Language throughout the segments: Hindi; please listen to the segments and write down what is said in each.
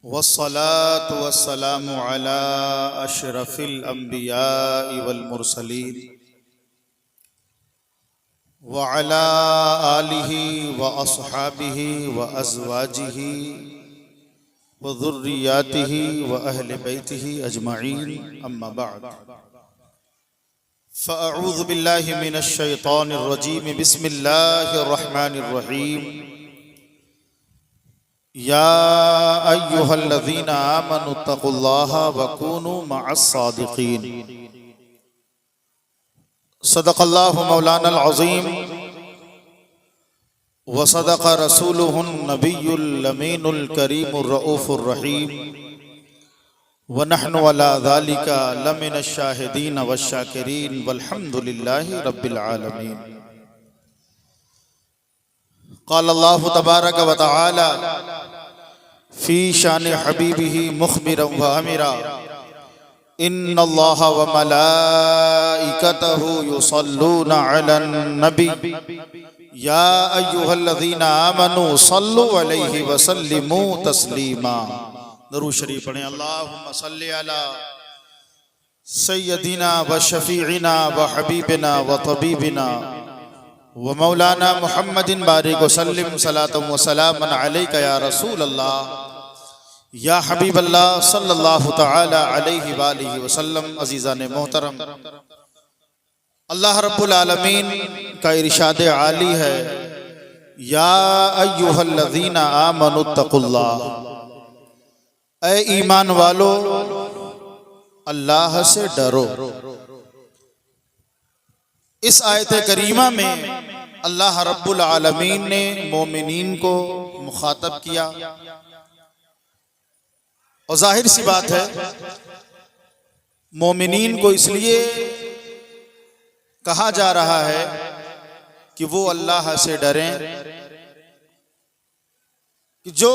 वस्सलातु वस्सलामु अला अशरफिल अंबियाइ वल मुरसलीन व अला आलिहि व अस्हाबिहि व अज़वाजिहि व ज़ुर्रियातिहि व अहले बैतिहि अजमईन अम्मा बअद फ़अऊज़ु बिल्लाहि मिनश शैतानिर रजीम बिस्मिल्लाहिर रहमानिर रहीम या अय्युहल्लज़ीना आमनु तक़ुल्लाहा व कूनू मअस्सादिक़ीन। सदक़ल्लाहु मौलानल अज़ीम व सदक़ रसूलुहुन नबियुल अमीनुल करीमुर रऊफ़ुर रहीम व नहनु अला ज़ालिका लमिनश शाहिदीन वश्शाकिरीन वल्हम्दुलिल्लाहि रब्बिल आलमीन। क़ाल अल्लाहु तबारक व तआला फ़ी शान हबीबिही मुख़बिरन व अमीरा इन्नल्लाहा व मलाइकतहु युसल्लूना अलन नबी या अय्युहल्लज़ीना आमनू सल्लु अलैहि व सल्लिमू तस्लीमा। दरूद शरीफ पढ़ें। अल्लाहुम्मा सल्लि अला सय्यदिना व शफ़ीइना व हबीबिना व तबीबिना व मौलाना मुहम्मदिन बारिक वसल्लिम सलातम व सलामन अलैका या रसूल अल्लाह या हबीब अल्लाह सल्लल्लाहु तआला अलैहि व आलिहि वसल्लम। अज़ीज़ान मोहतरम, अल्लाह रब्बुल आलमीन का इरशाद आली है, या अय्युहल्लज़ीना आमनु तक़ुल्लाह, ऐ ईमान वालो अल्लाह से डरो। इस आयत करीमा में अल्लाह रब्बुल आलमीन ने मोमिनीन को मुखातब किया और जाहिर सी बात है मोमिनीन को इसलिए कहा जा रहा है कि वो अल्लाह से डरें कि जो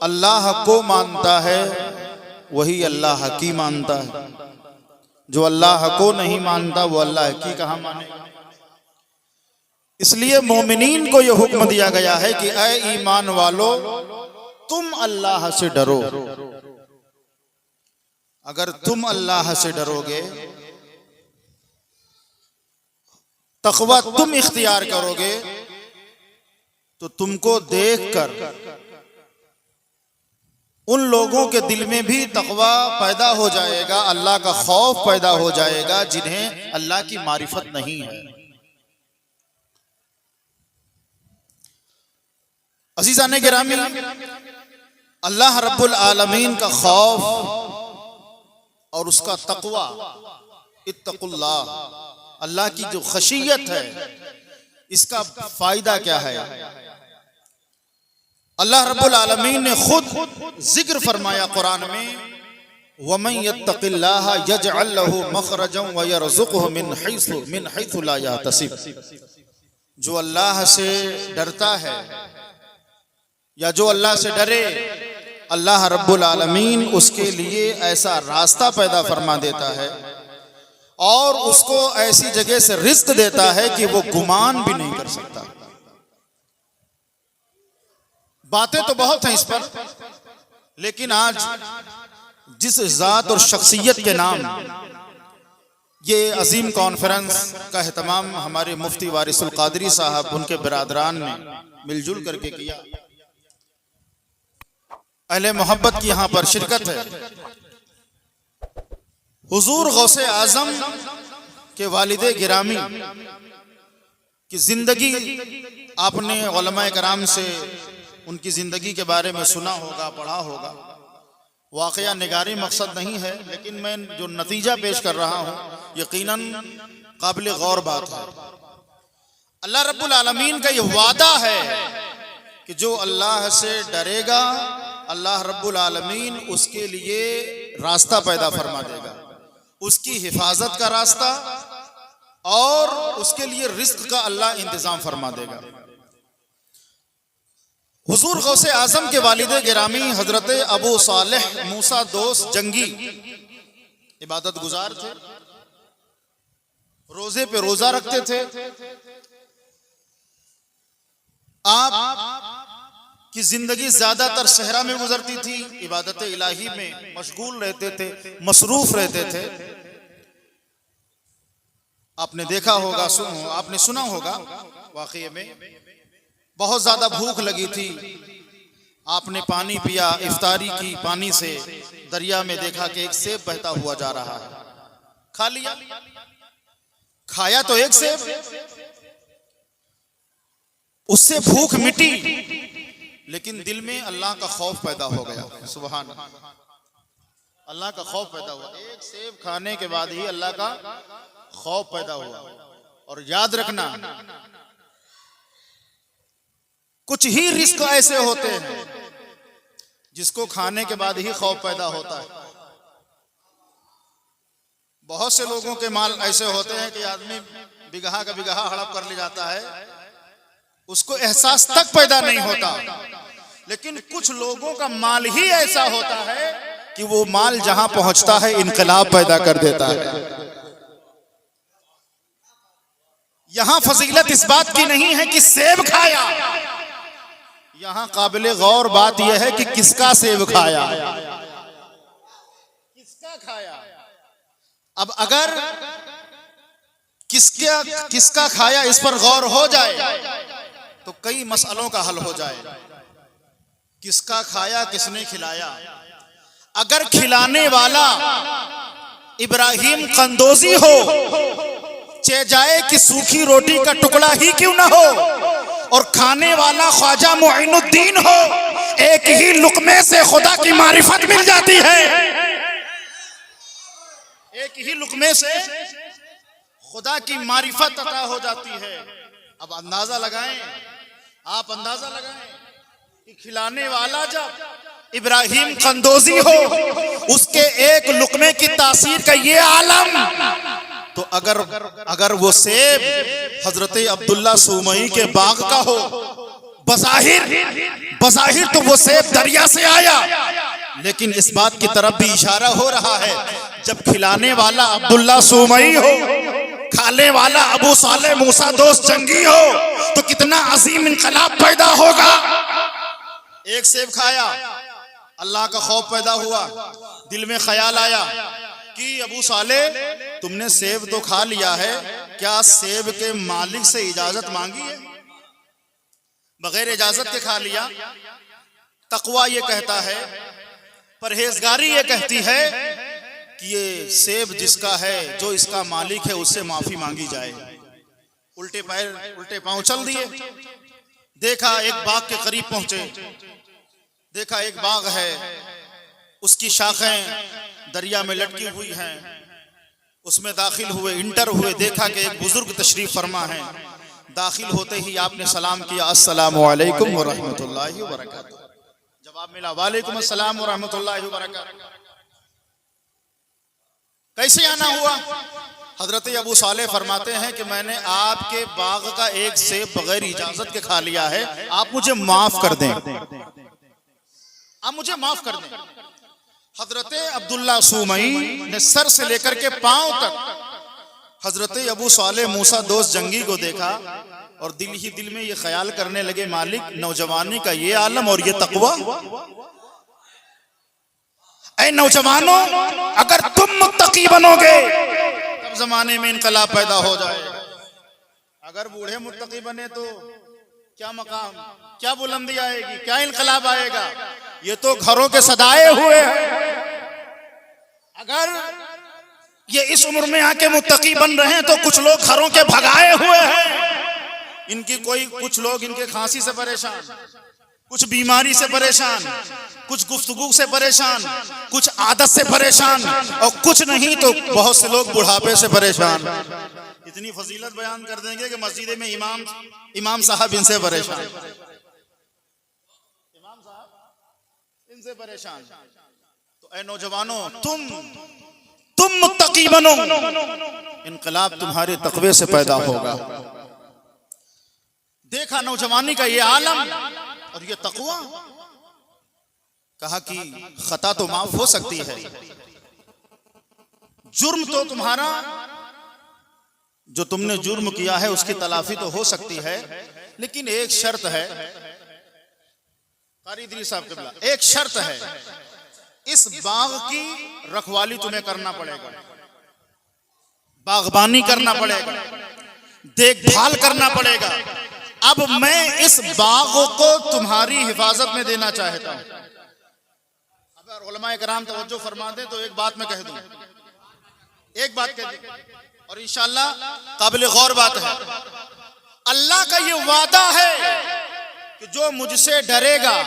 अल्लाह को मानता है वही अल्लाह की मानता है, जो अल्लाह को नहीं मानता वो अल्लाह की कहाँ मानेगा। इसलिए मोमिनीन को यह हुक्म दिया गया है कि ऐ ईमान वालो तुम अल्लाह से डरो। अगर तुम अल्लाह से डरोगे, तक़वा तुम इख्तियार करोगे, तो तुमको देखकर उन लोगों के दिल में भी तक़वा पैदा हो जाएगा, अल्लाह का खौफ पैदा हो जाएगा जिन्हें अल्लाह की मारिफत नहीं है। अज़ीज़ाने गिरामी, अल्लाह रब्बुल आलमीन का खौफ और उसका तक़वा, इत्तक़ुल्लाह, अल्लाह की जो खशियत है, इसका फायदा क्या है? अल्लाह रब्बुल आलमीन ने खुद जिक्र फरमाया कुरान में, वमन यत्तक़िल्लाह यजअल लहू मख़रजन व यरज़ुक़हु मिन हैसु ला यहतसिब। जो अल्लाह से डरता है या जो अल्लाह से डरे, अल्लाह रब्बुल आलमीन उसके लिए ऐसा रास्ता पैदा फरमा देता है और उसको ऐसी जगह से रिज़्क़ देता है कि वो गुमान भी नहीं कर सकता। बातें तो बहुत हैं इस पर, लेकिन आज जिस ज़ात और शख्सियत के नाम ये अजीम कॉन्फ्रेंस का एहतमाम हमारे मुफ्ती वारिसुल क़ादरी साहब उनके बिरादरान ने मिलजुल करके किया, अहले मोहब्बत की यहाँ पर शिरकत है। हुजूर गौसे आजम के वालिदे गिरामी की जिंदगी आपने उलमाए कराम से उनकी जिंदगी के बारे में सुना होगा, पढ़ा होगा। वाक़या निगारी मकसद नहीं है, लेकिन मैं जो नतीजा पेश कर रहा हूँ यकीनन काबिल गौर बात है। अल्लाह रब्बुल आलमीन का ये वादा है कि जो अल्लाह से डरेगा, अल्लाह रब्बुल आलमीन उसके लिए रास्ता पैदा फरमा देगा, उसकी हिफाजत का रास्ता और उसके लिए रिज़्क़ का अल्लाह इंतजाम फरमा देगा। हुजूर गौसे आजम के वालिदे गिरामी हजरत अबू सालेह मूसा दोस्त जंगी इबादत गुजार थे। रोजे पे रोजा रखते थे। आप की जिंदगी ज्यादातर सहरा में गुजरती थी, इबादत इलाही में मशगूल रहते थे, मसरूफ रहते थे। आपने देखा होगा, आपने सुना होगा, वाकई में बहुत ज्यादा भूख लगी थी, आपने पानी पिया, इफ्तारी की, पानी से दरिया में देखा कि एक सेब बहता हुआ जा रहा है, खा लिया। खाया तो एक सेब, उससे भूख मिटी, लेकिन दिल में अल्लाह का खौफ पैदा हो गया। सुभान अल्लाह, अल्लाह का खौफ पैदा हुआ। एक सेब खाने के बाद ही अल्लाह का खौफ पैदा हुआ। और याद रखना, कुछ ही रिस्क ऐसे होते हैं जिसको खाने के बाद ही खौफ पैदा होता है। बहुत से लोगों के माल ऐसे होते हैं कि आदमी बिगहा का बिगहा हड़प कर ले जाता है, उसको एहसास तक पैदा नहीं होता। लेकिन कुछ लोगों का माल ही ऐसा होता है कि वो माल जहां पहुंचता है इनकलाब पैदा कर देता है। यहां फजीलत इस बात की नहीं है कि सेब खाया, यहां काबिले गौर बात यह है कि किसका सेब खाया, किसका खाया। अब अगर किसका खाया इस पर गौर हो जाए तो कई मसलों का हल हो जाए। किसका खाया, किसने खिलाया। अगर खिलाने वाला इब्राहिम कंदोजी हो, चे जाए कि सूखी रोटी का टुकड़ा ही क्यों ना हो, और खाने वाला ख्वाजा मुइनुद्दीन हो, एक ही लुकमे से खुदा की मारिफत मिल जाती है। एक ही लुकमे से खुदा की मारिफत अता हो जाती है। अब अंदाजा लगाएं, आप अंदाजा लगाएं कि खिलाने वाला जब इब्राहिम कंदोजी हो, उसके एक लुकमे की तासीर का ये आलम, तो अगर वो सेब हजरत अब्दुल्ला सुमई के बाग का हो, बज़ाहिर तो वो सेब दरिया से आया, लेकिन इस बात की तरफ भी इशारा हो रहा है जब खिलाने वाला अब्दुल्ला सुमई हो, खाने वाला अबू सालेह मूसा दोस्त जंगी हो, तो कितना अजीम इनकलाब पैदा होगा। एक सेब खाया, अल्लाह का खौफ पैदा हुआ, दिल में ख्याल आया कि अबू सालेह तुमने सेब तो खा लिया है, क्या सेब के मालिक से इजाजत मांगी है? बगैर इजाजत के खा लिया। तकवा ये कहता है, परहेजगारी ये कहती है कि ये सेब जिसका है, जो इसका मालिक है, उससे माफी मांगी जाए। उल्टे पैर उल्टे पांव चल दिए। देखा एक बाग के करीब पहुंचे, देखा एक बाग है, उसकी शाखें दरिया में लटकी हुई हैं, उसमें दाखिल हुए, इंटर हुए, देखा कि एक बुजुर्ग तशरीफ फरमा है। दाखिल होते ही आपने सलाम किया, अस्सलामु अलैकुम व रहमतुल्लाहि व बरकातुहू। जवाब मिला, वालेकुम अस्सलाम व रहमतुल्लाहि व बरकातुहू। कैसे आना हुआ? हजरत अबू सालेह फरमाते हैं कि मैंने आपके बाग का एक सेब बगैर इजाजत के खा लिया है, आप मुझे माफ कर दें, आप मुझे माफ कर दें। हजरत अब्दुल्ला सुमई ने सर से लेकर के पांव तक हजरत अबू सालेह मूसा दोस्त जंगी को देखा और दिल ही दिल में ये ख्याल करने लगे, मालिक नौजवानी का ये आलम और ये तकवा। ऐ नौजवानों, अगर तुम मुत्तकी बनोगे तब जमाने में इनकलाब पैदा हो जाएगा। अगर बूढ़े मुत्तकी बने तो क्या मकाम, क्या बुलंदी आएगी, क्या इनकलाब आएगा? ये तो घरों के सदाए हुए हैं। अगर ये इस उम्र में आके मुत्तकी बन रहे हैं तो कुछ लोग घरों के भगाए हुए हैं। इनकी कुछ लोग इनके खांसी से परेशान, कुछ बीमारी से परेशान, कुछ गुफ्तगू से परेशान, कुछ आदत से परेशान, और कुछ नहीं तो बहुत से लोग बुढ़ापे से परेशान। इतनी फजीलत बयान कर देंगे कि मस्जिद में इमाम साहब इनसे परेशान, इमाम साहब इनसे परेशान। तो ऐ नौजवानों, तुम मुत्तकी बनो, इनकलाब तुम्हारे तकवे से पैदा होगा। देखा नौजवानी का ये आलम और ये तकवा, कहा कि खता तो माफ हो सकती है, जुर्म तो तुम्हारा जो तुमने जुर्म किया है उसकी तलाफी तो हो सकती है, लेकिन एक शर्त है कारी इदरीस साहब क़िबला, एक शर्त है, इस बाग की रखवाली तुम्हें करना पड़ेगा, बागबानी करना पड़ेगा, देखभाल करना पड़ेगा। अब मैं इस बाग को तुम्हारी हिफाजत में देना चाहता हूं। अगर उलमाए कराम तवज्जो फरमा दे तो एक बात मैं कह दूं, एक बात कह दूं और इंशाअल्लाह काबिल गौर बात है। अल्लाह का ये वादा है कि जो मुझसे डरेगा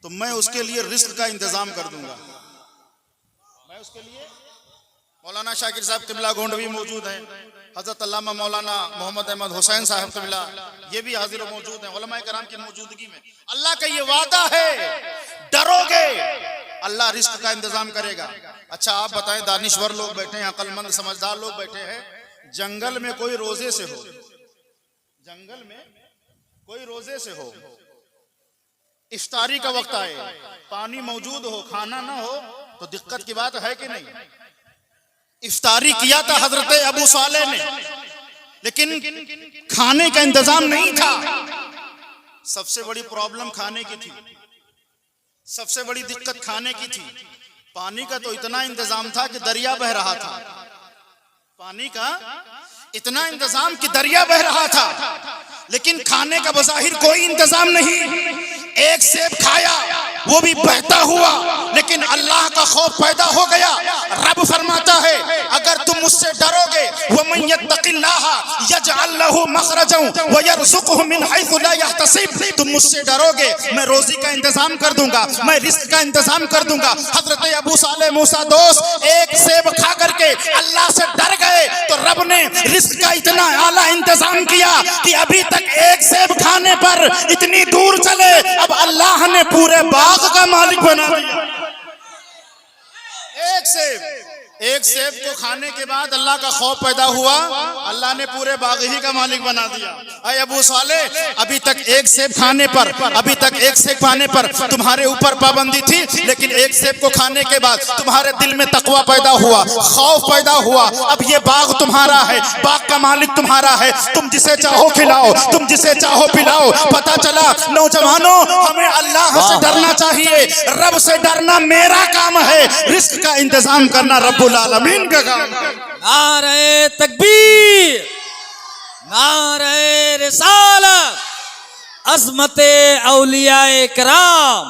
तो मैं उसके लिए रिस्क का इंतजाम कर दूंगा। मैं उसके लिए, मौलाना शाकिर साहब क़िबला गोंडवी मौजूद हैं, हजरत अल्लामा मौलाना मोहम्मद अहमद हुसैन साहब क़िबला ये भी हाजिर और मौजूद हैं उलमाए कराम की मौजूदगी में। अल्लाह का ये वादा है, डरोगे अल्लाह रिस्क का इंतजाम करेगा। अच्छा आप बताएं, दानिश्वर लोग बैठे हैं, अक्लमंद समझदार लोग बैठे हैं, जंगल में कोई रोजे से हो, जंगल में कोई रोजे से हो, इफ्तारी का वक्त आए, पानी मौजूद हो, खाना ना हो, तो दिक्कत की बात है कि नहीं? इफ्तारी किया था हजरत अबू सालेह ने, लेकिन खाने का इंतजाम नहीं था। सबसे बड़ी प्रॉब्लम खाने की थी, सबसे बड़ी दिक्कत खाने की थी। पानी का तो इतना इंतजाम था कि दरिया बह रहा था, पानी का इतना इंतजाम कि दरिया बह रहा था, लेकिन खाने का बज़ाहिर कोई इंतजाम नहीं। एक सेब खाया, वो भी बहता हुआ, लेकिन अल्लाह का खौफ पैदा हो गया। रब फरमाता है अगर तुम मुझसे डरोगे, वमन यत्तक़िल्लाह यजअल लहू मखरजन व यरज़ुक़हु मिन हैथु ला यहतसिब, तुम मुझसे डरोगे मैं रोजी का इंतजाम कर दूंगा, मैं रिस्क का इंतजाम कर दूंगा। हजरत अबू सालेह मूसा दोस्त एक सेब खा करके अल्लाह से डर गए, तो रब ने रिस्क का इतना आला इंतजाम किया कि अभी तक एक सेब खाने पर इतनी दूर चले, अब अल्लाह ने पूरे बाग का मालिक बना दिया। एक सेब को खाने के बाद अल्लाह का खौफ पैदा हुआ, अल्लाह ने पूरे बाग ही का मालिक बना दिया। अय अबू सालेह, अभी तक एक सेब खाने पर, अभी तक एक सेब खाने पर तुम्हारे ऊपर पाबंदी थी, लेकिन एक सेब को खाने के बाद तुम्हारे दिल में तकवा पैदा हुआ, खौफ पैदा हुआ। अब ये बाग तुम्हारा है, बाग का मालिक तुम्हारा है, तुम जिसे चाहो खिलाओ, तुम जिसे चाहो पिलाओ। पता चला नौजवानों, हमें अल्लाह से डरना चाहिए, रब से डरना मेरा काम है, रिस्क का इंतजाम करना रब्बुल आलमीन का काम है। नारे तकबीर, नारे रिसालत, अज़मते औलियाए किराम,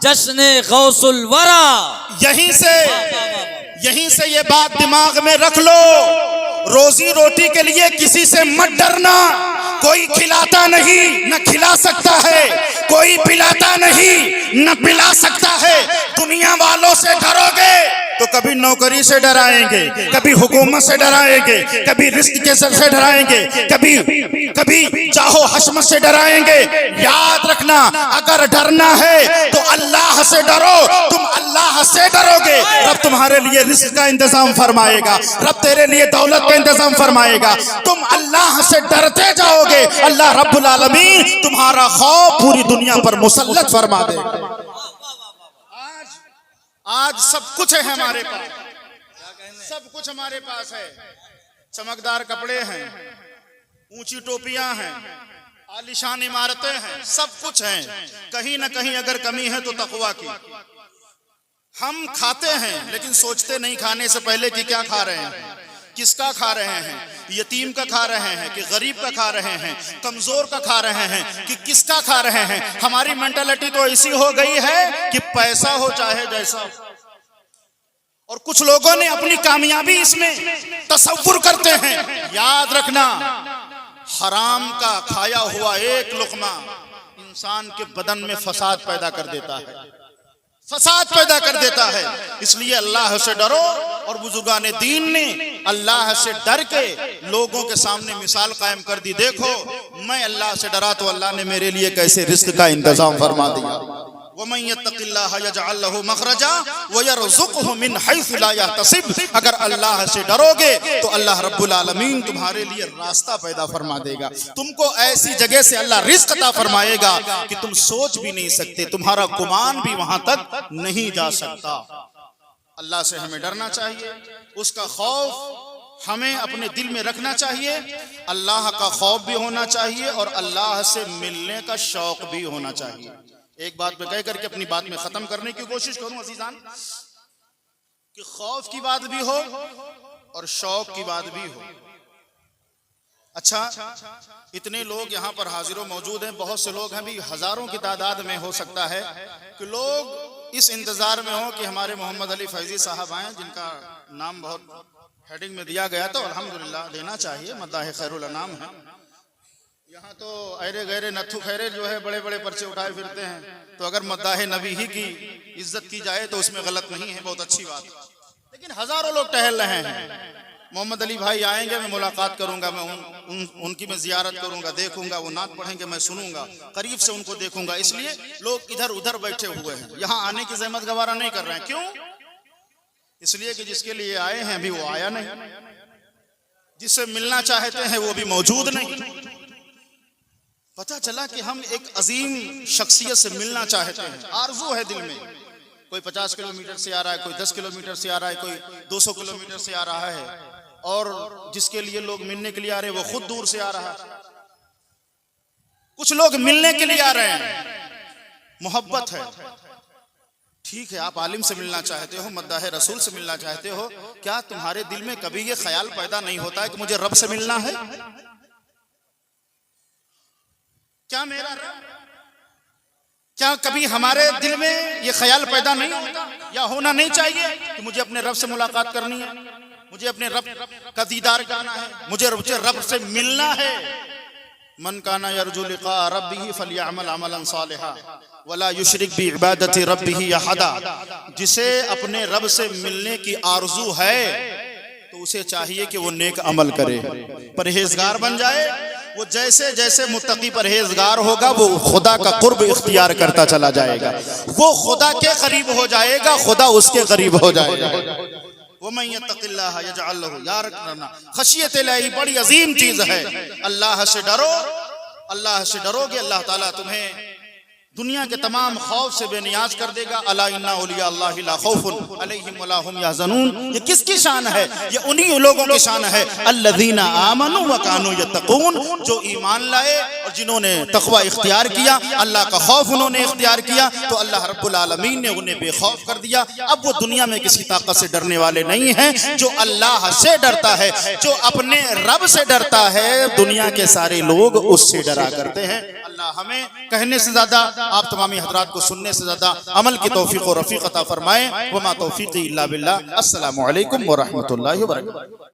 जश्ने गौसुल वरा। यहीं से ये बात दिमाग में रख लो, रोजी रोटी के लिए किसी से मत डरना। कोई खिलाता नहीं न खिला सकता है, कोई पिलाता नहीं न पिला सकता है। दुनिया वालों से डरोगे तो कभी नौकरी से डराएंगे, कभी हुकूमत से डराएंगे, कभी रिस्क के सर से डराएंगे, कभी चाहो हशमत से डराएंगे। याद रखना, अगर डरना है तो अल्लाह से डरो। तुम अल्लाह से डरोगे, रब तुम्हारे लिए रिस्क का इंतजाम फरमाएगा, रब तेरे लिए दौलत का इंतजाम फरमाएगा। तुम अल्लाह से डरते जाओगे, अल्लाह रब्बुल आलमीन तुम्हारा खौफ पूरी दुनिया पर मुसल्लत फरमा देगा। आज सब कुछ है हमारे पास, सब कुछ हमारे पास है। चमकदार कपड़े हैं, ऊंची टोपियां हैं, आलीशान इमारतें हैं, सब कुछ है। कहीं ना कहीं अगर कमी है तो तकवा की। हम खाते हैं लेकिन सोचते नहीं खाने से पहले कि क्या खा रहे हैं, किसका खा रहे हैं, यतीम का खा रहे हैं कि गरीब का खा रहे हैं, कमजोर का खा रहे हैं कि किसका खा रहे हैं। हमारी मेंटालिटी तो ऐसी हो गई है कि पैसा हो चाहे जैसा, और कुछ लोगों ने अपनी कामयाबी इसमें तसव्वुर करते हैं। याद रखना, हराम का खाया हुआ एक लुक़मा इंसान के बदन में फसाद पैदा कर देता है, फसाद पैदा कर देता है। इसलिए अल्लाह से डरो। और बुजुर्गाने दीन ने अल्लाह से डर के लोगों के सामने मिसाल कायम कर दी। देखो मैं अल्लाह से डरा तो अल्लाह ने मेरे लिए कैसे रिस्क का इंतजाम फरमा दिया। वमन यत्तक़िल्लाह यजअल लहू मखरजा व यरज़ुक़हु मिन हैथु ला यहतसिब। अगर अल्लाह से डरोगे तो अल्लाह रब्बुल आलमीन तुम्हारे लिए रास्ता पैदा फरमा देगा। तुमको ऐसी जगह से अल्लाह रिस्क अता फरमाएगा कि तुम सोच भी नहीं सकते, तुम्हारा गुमान भी वहां तक नहीं जा सकता। अल्लाह से हमें डरना चाहिए, उसका खौफ हमें अपने दिल में रखना चाहिए, अल्लाह का खौफ भी होना चाहिए और अल्लाह से मिलने का शौक भी होना चाहिए। एक बात मैं कह करके अपनी बात में खत्म करने की कोशिश करूं अजीजान, कि खौफ की बात भी हो और शौक की बात भी हो। अच्छा, इतने लोग यहाँ पर हाजिर मौजूद हैं, बहुत से लोग हैं भी, हजारों की तादाद में हो सकता है कि लोग इस इंतजार में हो कि हमारे मोहम्मद अली फैजी साहब आए, जिनका नाम बहुत हेडिंग में दिया गया, तो अल्हम्दुलिल्लाह देना चाहिए, मद्दाह खैरुल अनाम है। यहाँ तो अरे गहरे नथु खैरे जो है बड़े बड़े पर्चे उठाए फिरते हैं, तो अगर मद्दाह नबी ही की इज्जत की जाए तो उसमें गलत नहीं है, बहुत अच्छी बात। लेकिन हजारों लोग टहल रहे हैं, मोहम्मद अली भाई आएंगे, मैं मुलाकात करूंगा, मैं उनकी मैं जियारत करूंगा, देखूंगा, वो नात पढ़ेंगे, मैं सुनूंगा, करीब से उनको देखूंगा, इसलिए लोग इधर उधर बैठे हुए हैं, यहाँ आने की जहमत गवारा नहीं कर रहे हैं। क्यों? इसलिए कि जिसके लिए आए हैं अभी वो आया नहीं, जिससे मिलना चाहते हैं वो भी मौजूद नहीं। पता चला कि हम एक अजीम शख्सियत से मिलना चाहते हैं, आरज़ू है दिल में, कोई 50 किलोमीटर से आ रहा है, कोई 10 किलोमीटर से आ रहा है, कोई 200 किलोमीटर से आ रहा है, और जिसके लिए लोग मिलने के लिए आ रहे हैं वो खुद दूर से आ रहा है। कुछ लोग मिलने के लिए आ रहे हैं, मोहब्बत है, ठीक है, आप आलिम से मिलना चाहते हो, मद्दाह रसूल से मिलना चाहते हो, क्या तुम्हारे दिल में कभी ये ख्याल पैदा नहीं होता है कि मुझे रब से मिलना है? क्या मेरा रब, क्या कभी हमारे दिल में ये ख्याल पैदा नहीं होता या होना नहीं चाहिए कि मुझे अपने रब से मुलाकात करनी है, मुझे अपने रब का दीदार करना है, मुझे रब से मिलना है। मन काना यरजू लिका रब्बिही फलयअमल अमलन सालिहा वला युशरिक बिइबादति रब्बिही अहदा। जिसे अपने रब से मिलने की आरजू है तो उसे चाहिए कि वो नेक अमल करे, परहेजगार बन जाए। वो जैसे जैसे मुत्तकी परहेजगार होगा वो खुदा का कुर्ब इख्तियार करता चला जाएगा, वो खुदा के करीब हो जाएगा, खुदा उसके करीब हो जाएगा। वो मैं यत्तक़िल्लाह यजअल लहू, यार खशियत इलाही बड़ी अजीम चीज है। अल्लाह से डरो, अल्लाह से डरोगे अल्लाह ताला तुम्हें दुनिया के तमाम खौफ से बेनियाज कर देगा। अला इन्ना औलिया अल्लाहि ला खौफुन अलैहिम वला हुम यहज़नून। ये किसकी शान है? ये उन्हीं लोगों की शान है, अल्लज़ीना आमनू व कानू यत्तक़ून, जो ईमान लाए और जिन्होंने तक़वा इख्तियार किया, अल्लाह का खौफ उन्होंने इख्तियार किया, तो अल्लाह रब्बुल आलमीन ने उन्हें बेखौफ कर दिया। अब वो दुनिया में किसी ताकत से डरने वाले नहीं हैं। जो अल्लाह से डरता है, जो अपने रब से डरता है, दुनिया के सारे लोग उससे डरा करते हैं। अल्लाह हमें कहने से ज्यादा, आप तमामी हजरात को सुनने से ज्यादा अमल की तौफीक और रफीक अता फरमाए। वमा तौफीकी इल्ला बिल्लाह। अस्सलामु अलैकुम व रहमतुल्लाहि व बरकातुहू।